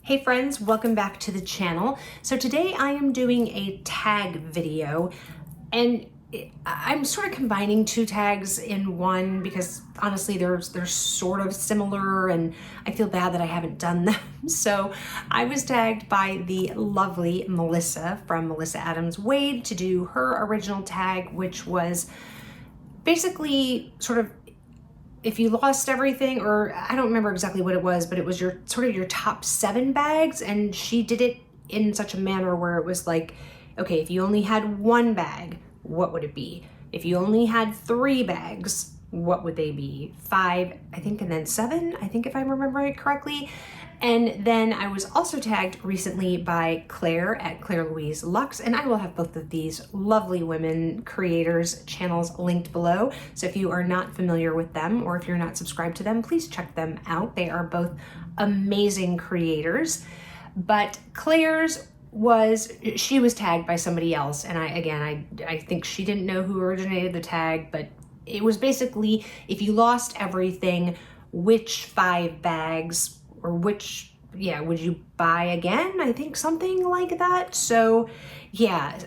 Hey friends, welcome back to the channel. So today I am doing a tag video, and I'm sort of combining two tags in one because honestly they're sort of similar and I feel bad that I haven't done them. So I was tagged by the lovely Melissa from Melissa Adams Wade to do her original tag, which was basically sort of if you lost everything, or I don't remember exactly what it was, but it was your sort of your top 7 bags, and she did it in such a manner where it was like, okay, if you only had 1 bag, what would it be? If you only had 3 bags, what would they be? 5, I think, and then 7, I think, if I remember it correctly. And then I was also tagged recently by Claire at Claire Louise Luxe, and I will have both of these lovely women creators' channels linked below. So if you are not familiar with them, or if you're not subscribed to them, please check them out. They are both amazing creators. But Claire's she was tagged by somebody else, and I think she didn't know who originated the tag, but it was basically, if you lost everything, which 5 bags or which, would you buy again? I think something like that. So yeah,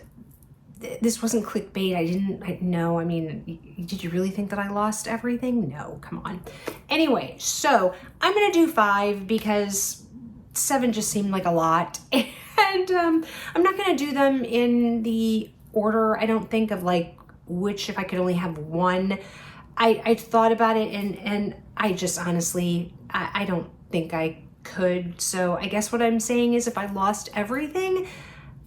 this wasn't clickbait. I mean, did you really think that I lost everything? No, come on. Anyway, so I'm gonna do 5 because 7 just seemed like a lot. And I'm not gonna do them in the order, I don't think, of like which, if I could only have 1. I thought about it and I just honestly, I don't think I could. So I guess what I'm saying is if I lost everything,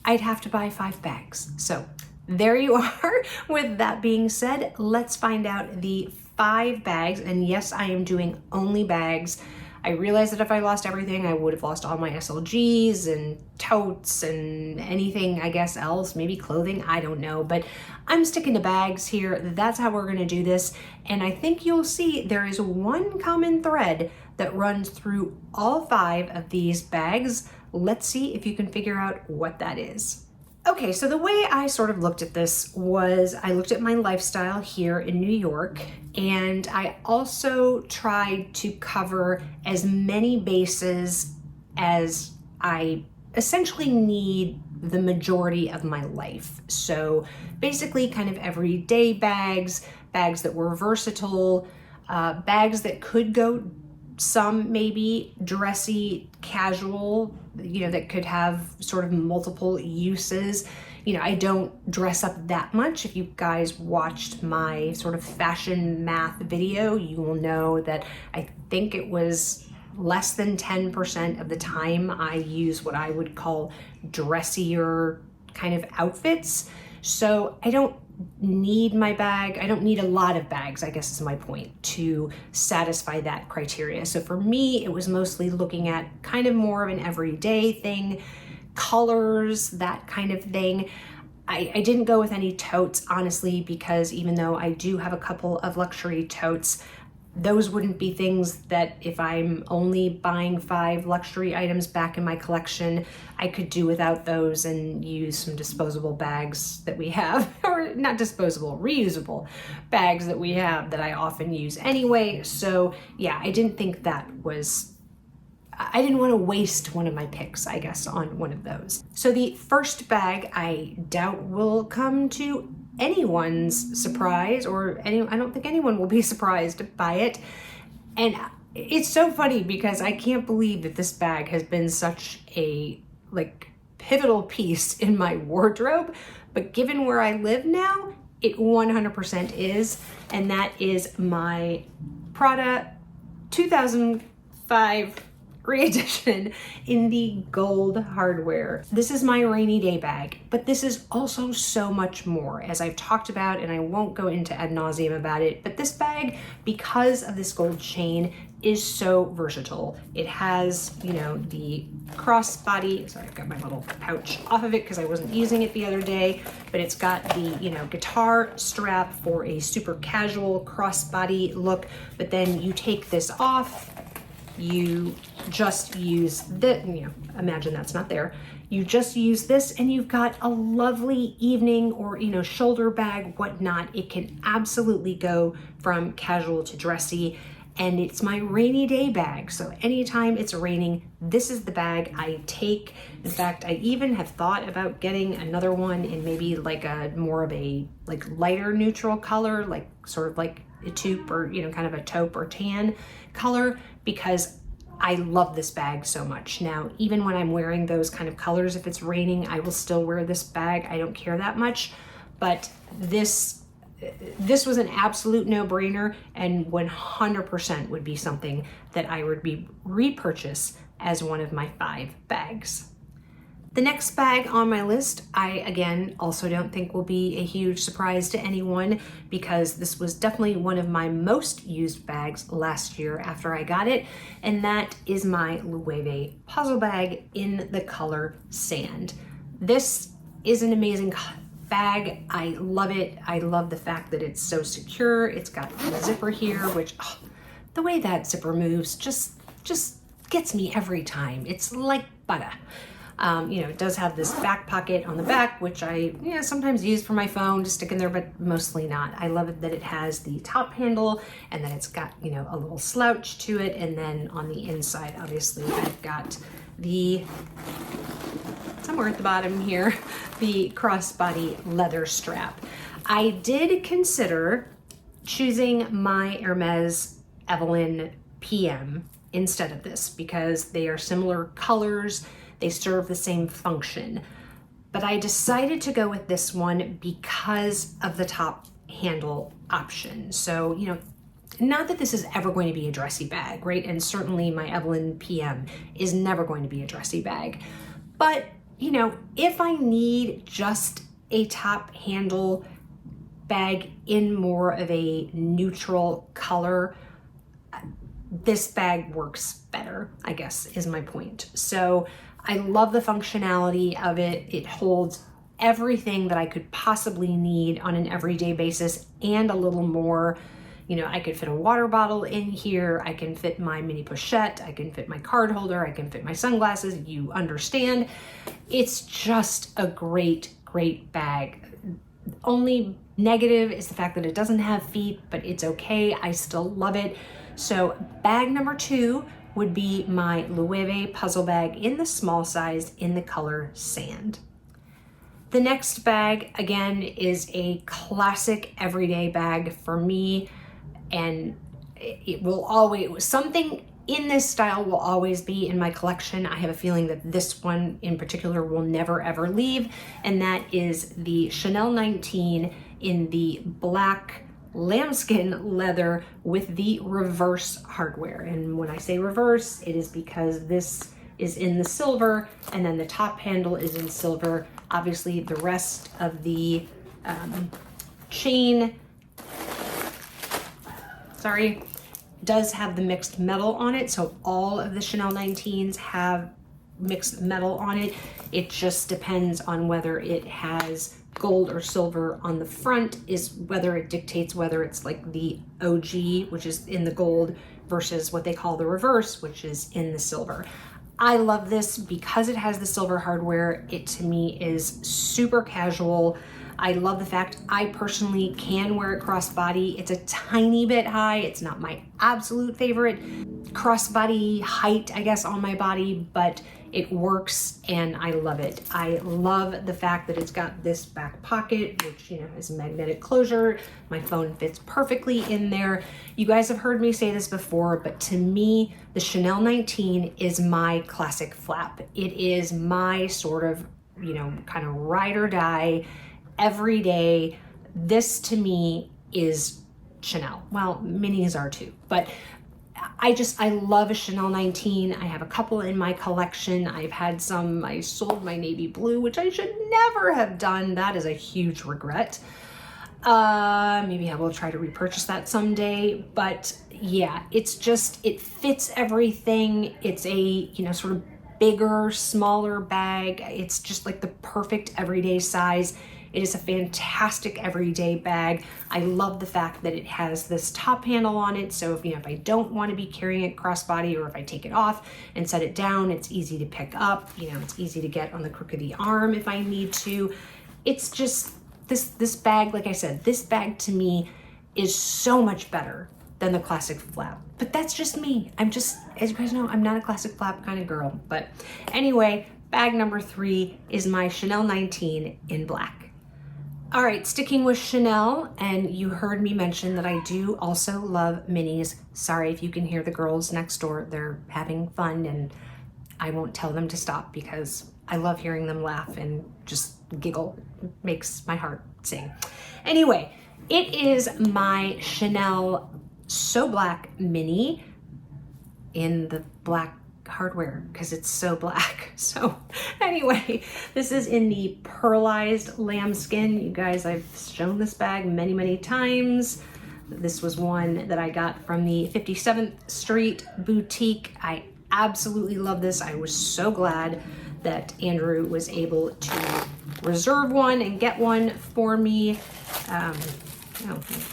I'd have to buy 5 bags. So there you are. With that being said, let's find out the 5 bags. And yes, I am doing only bags. I realized that if I lost everything, I would have lost all my SLGs and totes and anything, I guess, else, maybe clothing, I don't know. But I'm sticking to bags here. That's how we're gonna do this. And I think you'll see there is one common thread that runs through all 5 of these bags. Let's see if you can figure out what that is. Okay, so the way I sort of looked at this was I looked at my lifestyle here in New York, and I also tried to cover as many bases as I essentially need the majority of my life. So basically kind of everyday bags, bags that were versatile, bags that could go some maybe dressy, casual, that could have sort of multiple uses. I don't dress up that much. If you guys watched my sort of fashion math video, you will know that I think it was less than 10% of the time I use what I would call dressier kind of outfits. So I don't need my bag. I don't need a lot of bags, I guess is my point, to satisfy that criteria. So for me, it was mostly looking at kind of more of an everyday thing, colors, that kind of thing. I didn't go with any totes, honestly, because even though I do have a couple of luxury totes, those wouldn't be things that if I'm only buying 5 luxury items back in my collection, I could do without those and use some disposable bags that we have, or not disposable, reusable bags that we have that I often use anyway. So yeah, I didn't think I didn't want to waste one of my picks, I guess, on one of those. So the first bag I doubt will come to anyone's surprise, or I don't think anyone will be surprised by it. And it's so funny because I can't believe that this bag has been such a pivotal piece in my wardrobe, but given where I live now, it 100% is, and that is my Prada 2005 Re-Edition in the gold hardware. This is my rainy day bag, but this is also so much more, as I've talked about, and I won't go into ad nauseum about it, but this bag, because of this gold chain, is so versatile. It has, the crossbody, sorry, I've got my little pouch off of it because I wasn't using it the other day, but it's got the, guitar strap for a super casual crossbody look, but then you take this off, you just use this, imagine that's not there. You just use this and you've got a lovely evening or, shoulder bag, whatnot. It can absolutely go from casual to dressy. and it's my rainy day bag. So anytime it's raining, this is the bag I take. In fact, I even have thought about getting another one in maybe like a more of a like lighter neutral color, like sort of like a taupe, or you know, kind of a taupe or tan color, because I love this bag so much. Now, even when I'm wearing those kind of colors, if it's raining, I will still wear this bag. I don't care that much, but this was an absolute no-brainer, and 100% would be something that I would repurchase as one of my 5 bags. The next bag on my list, I again also don't think will be a huge surprise to anyone, because this was definitely one of my most used bags last year after I got it, and that is my Loewe Puzzle Bag in the color Sand. This is an amazing bag. I love it. I love the fact that it's so secure. It's got a zipper here, which the way that zipper moves just gets me every time. It's like butter. You know, it does have this back pocket on the back, which I sometimes use for my phone to stick in there, but mostly not. I love it that it has the top handle and that it's got, you know, a little slouch to it. And then on the inside, obviously, I've got the, somewhere at the bottom here, the crossbody leather strap. I did consider choosing my Hermes Evelyn PM instead of this, because they are similar colors. They serve the same function, but I decided to go with this one because of the top handle option. So, you know, not that this is ever going to be a dressy bag, right? And certainly my Evelyn PM is never going to be a dressy bag. But, you know, if I need just a top handle bag in more of a neutral color, this bag works better, I guess, is my point. So I love the functionality of it. It holds everything that I could possibly need on an everyday basis and a little more. You know, I could fit a water bottle in here. I can fit my mini pochette. I can fit my card holder. I can fit my sunglasses. You understand. It's just a great, great bag. Only negative is the fact that it doesn't have feet, but it's okay. I still love it. So bag number 2 would be my Loewe Puzzle Bag in the small size in the color Sand. The next bag, again, is a classic everyday bag for me, and it will always, something in this style will always be in my collection. I have a feeling that this one in particular will never ever leave, and that is the Chanel 19 in the black lambskin leather with the reverse hardware. And when I say reverse, it is because this is in the silver and then the top handle is in silver. Obviously the rest of the chain, does have the mixed metal on it. So all of the Chanel 19s have mixed metal on it. It just depends on whether it has gold or silver on the front, is whether it dictates whether it's like the OG, which is in the gold, versus what they call the reverse, which is in the silver. I love this because it has the silver hardware. It to me is super casual. I love the fact I personally can wear it crossbody. It's a tiny bit high. It's not my absolute favorite crossbody height, I guess, on my body, but it works and I love it. I love the fact that it's got this back pocket, which, you know, is a magnetic closure. My phone fits perfectly in there. You guys have heard me say this before, but to me, the Chanel 19 is my classic flap. It is my sort of, you know, kind of ride or die every day. This to me is Chanel. Well, minis are too, but I love a Chanel 19. I have a couple in my collection. I've had some, I sold my navy blue, which I should never have done. That is a huge regret. Maybe I will try to repurchase that someday, but yeah, it's just, it fits everything. It's a, you know, sort of bigger, smaller bag. It's just like the perfect everyday size. It is a fantastic everyday bag. I love the fact that it has this top handle on it. So if, you know, if I don't want to be carrying it crossbody, or if I take it off and set it down, it's easy to pick up. You know, it's easy to get on the crook of the arm if I need to. It's just, this bag, like I said, this bag to me is so much better than the classic flap. But that's just me. I'm just, as you guys know, I'm not a classic flap kind of girl. But anyway, bag number 3 is my Chanel 19 in black. All right, sticking with Chanel, and you heard me mention that I do also love minis. Sorry if you can hear the girls next door. They're having fun, and I won't tell them to stop because I love hearing them laugh and just giggle. It makes my heart sing. Anyway, it is my Chanel So Black Mini in the black hardware because it's so black. So anyway, this is in the pearlized lambskin. You guys, I've shown this bag many, many times. This was one that I got from the 57th Street boutique. I absolutely love this. I was so glad that Andrew was able to reserve one and get one for me.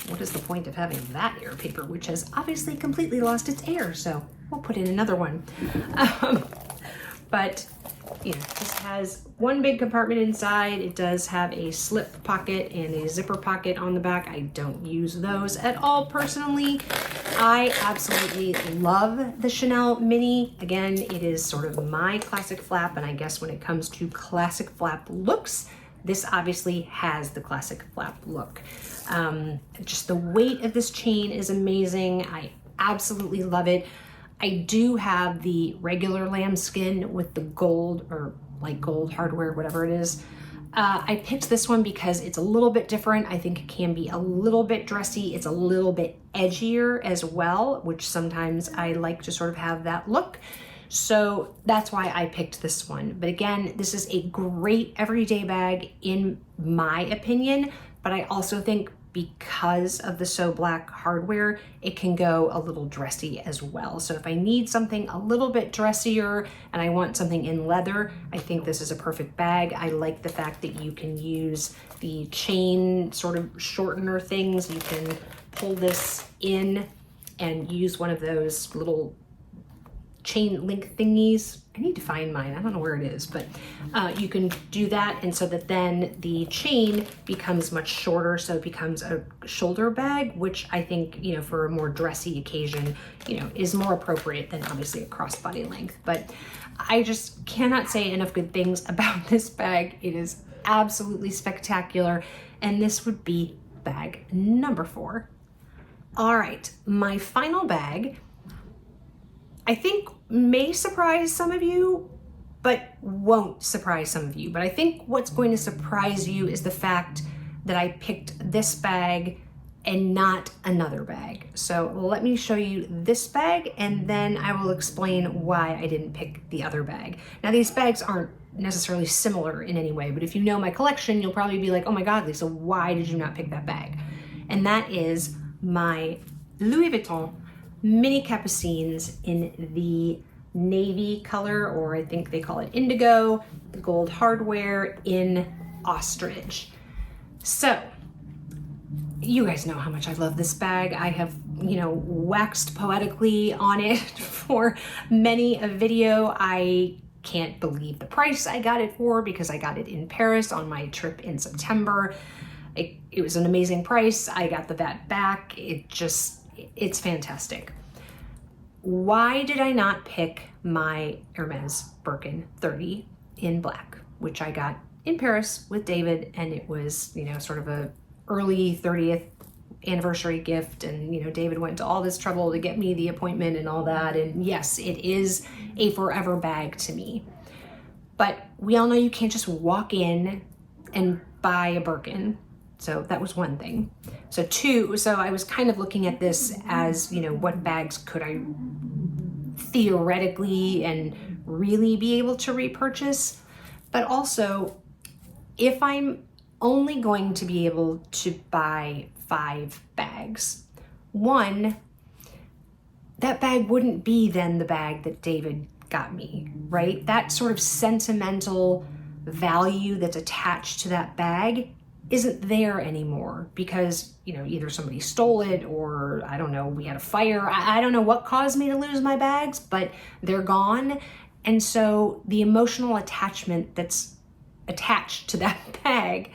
What is the point of having that air paper, which has obviously completely lost its air? So we'll put in another one. But you know, this has one big compartment inside. It does have a slip pocket and a zipper pocket on the back. I don't use those at all personally. I absolutely love the Chanel Mini. Again, it is sort of my classic flap, and I guess when it comes to classic flap looks, this obviously has the classic flap look. Just the weight of this chain is amazing. I absolutely love it. I do have the regular lambskin with the gold or light gold hardware, whatever it is. I picked this one because it's a little bit different. I think it can be a little bit dressy. It's a little bit edgier as well, which sometimes I like to sort of have that look. So that's why I picked this one. But again, this is a great everyday bag in my opinion, but I also think because of the So Black hardware, it can go a little dressy as well. So if I need something a little bit dressier and I want something in leather, I think this is a perfect bag. I like the fact that you can use the chain sort of shortener things. You can pull this in and use one of those little chain link thingies. I need to find mine. I don't know where it is, but you can do that. And so that then the chain becomes much shorter. So it becomes a shoulder bag, which I think, you know, for a more dressy occasion, you know, is more appropriate than obviously a crossbody length. But I just cannot say enough good things about this bag. It is absolutely spectacular. And this would be bag number 4. All right, my final bag, I think may surprise some of you, but won't surprise some of you. But I think what's going to surprise you is the fact that I picked this bag and not another bag. So let me show you this bag and then I will explain why I didn't pick the other bag. Now these bags aren't necessarily similar in any way, but if you know my collection, you'll probably be like, oh my God, Lisa, why did you not pick that bag? And that is my Louis Vuitton mini Capucines in the navy color, or I think they call it indigo, the gold hardware in ostrich. So you guys know how much I love this bag. I have, you know, waxed poetically on it for many a video. I can't believe the price I got it for because I got it in Paris on my trip in September. It was an amazing price. I got the VAT back. It's fantastic. Why did I not pick my Hermes Birkin 30 in black, which I got in Paris with David, and it was, you know, sort of a early 30th anniversary gift, and you know, David went to all this trouble to get me the appointment and all that, and yes, it is a forever bag to me. But we all know you can't just walk in and buy a Birkin. So that was one thing. So two, so I was kind of looking at this as, you know, what bags could I theoretically and really be able to repurchase? But also, if I'm only going to be able to buy 5 bags, one, that bag wouldn't be then the bag that David got me, right? That sort of sentimental value that's attached to that bag isn't there anymore because, you know, either somebody stole it or I don't know, we had a fire. I don't know what caused me to lose my bags, but they're gone. And so the emotional attachment that's attached to that bag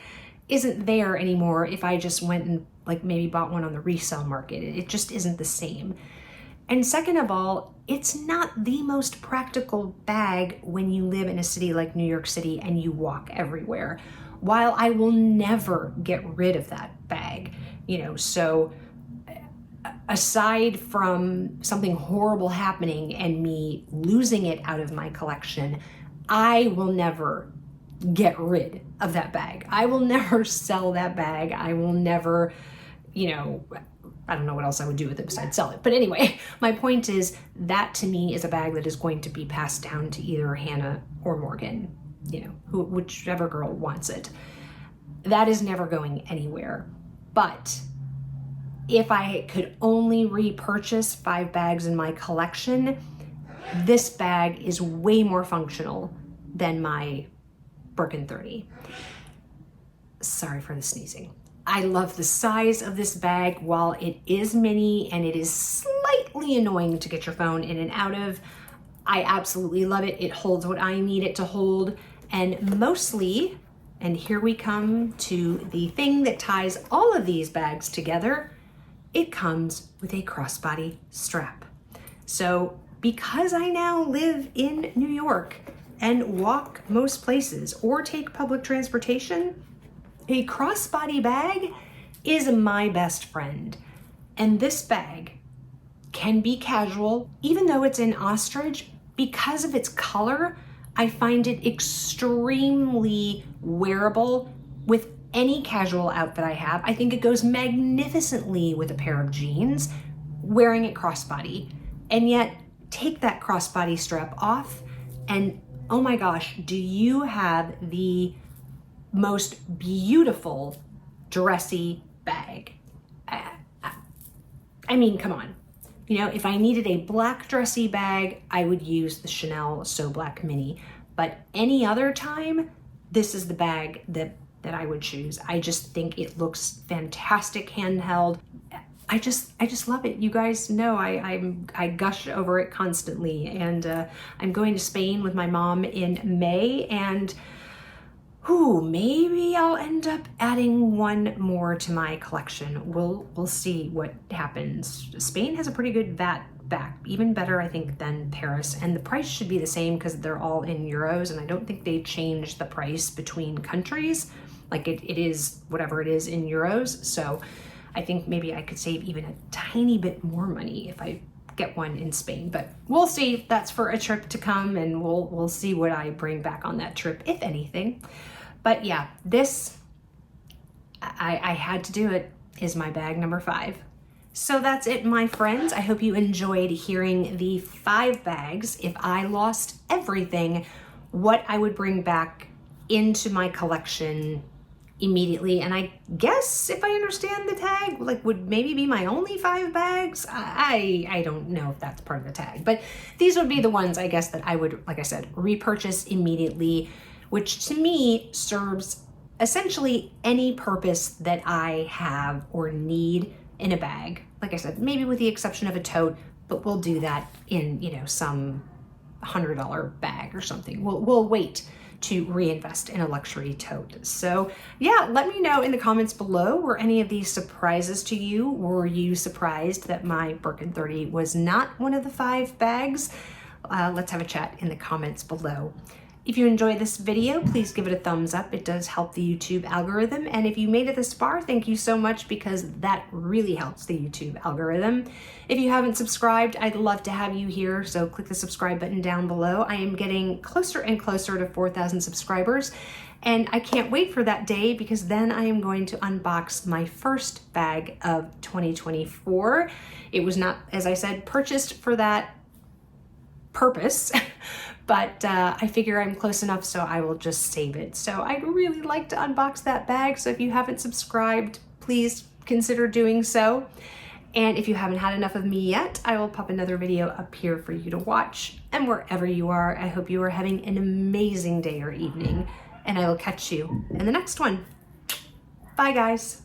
isn't there anymore if I just went and like maybe bought one on the resale market. It just isn't the same. And second of all, it's not the most practical bag when you live in a city like New York City and you walk everywhere. While I will never get rid of that bag, so aside from something horrible happening and me losing it out of my collection, I will never get rid of that bag. I will never sell that bag. I will never, I don't know what else I would do with it besides sell it. But anyway, my point is that to me is a bag that is going to be passed down to either Hannah or Morgan, whichever girl wants it. That is never going anywhere. But if I could only repurchase 5 bags in my collection, this bag is way more functional than my Birkin 30. Sorry for the sneezing. I love the size of this bag. While it is mini and it is slightly annoying to get your phone in and out of, I absolutely love it. It holds what I need it to hold. And mostly, and here we come to the thing that ties all of these bags together, it comes with a crossbody strap. So because I now live in New York and walk most places or take public transportation, a crossbody bag is my best friend. And this bag can be casual, even though it's in ostrich. Because of its color, I find it extremely wearable with any casual outfit I have. I think it goes magnificently with a pair of jeans, wearing it crossbody. And yet, take that crossbody strap off, and oh my gosh, do you have the most beautiful dressy bag. I mean, come on. If I needed a black dressy bag, I would use the Chanel So Black Mini. But any other time, this is the bag that I would choose. I just think it looks fantastic handheld. I just love it. You guys know I gush over it constantly. And I'm going to Spain with my mom in May, and maybe I'll end up adding one more to my collection. We'll see what happens. Spain has a pretty good VAT back, even better I think than Paris, and the price should be the same because they're all in euros, and I don't think they changed the price between countries. Like it is whatever it is in euros. So I think maybe I could save even a tiny bit more money if I get one in Spain, but we'll see. That's for a trip to come, and we'll see what I bring back on that trip, if anything. But yeah, this, I had to do it, is my bag number 5. So that's it, my friends. I hope you enjoyed hearing the 5 bags, if I lost everything, what I would bring back into my collection immediately. And I guess, if I understand the tag, would maybe be my only 5 bags. I don't know if that's part of the tag, but these would be the ones I guess that I would, like I said, repurchase immediately, which to me serves essentially any purpose that I have or need in a bag. Like I said, maybe with the exception of a tote, but we'll do that in, some $100 bag or something. We'll wait to reinvest in a luxury tote. So yeah, let me know in the comments below, were any of these surprises to you? Were you surprised that my Birkin 30 was not one of the 5 bags? Let's have a chat in the comments below. If you enjoyed this video, please give it a thumbs up. It does help the YouTube algorithm. And if you made it this far, thank you so much, because that really helps the YouTube algorithm. If you haven't subscribed, I'd love to have you here. So click the subscribe button down below. I am getting closer and closer to 4,000 subscribers. And I can't wait for that day, because then I am going to unbox my first bag of 2024. It was not, as I said, purchased for that purpose, but I figure I'm close enough, so I will just save it. So I'd really like to unbox that bag. So if you haven't subscribed, please consider doing so. And if you haven't had enough of me yet, I will pop another video up here for you to watch. And wherever you are, I hope you are having an amazing day or evening, and I will catch you in the next one. Bye, guys.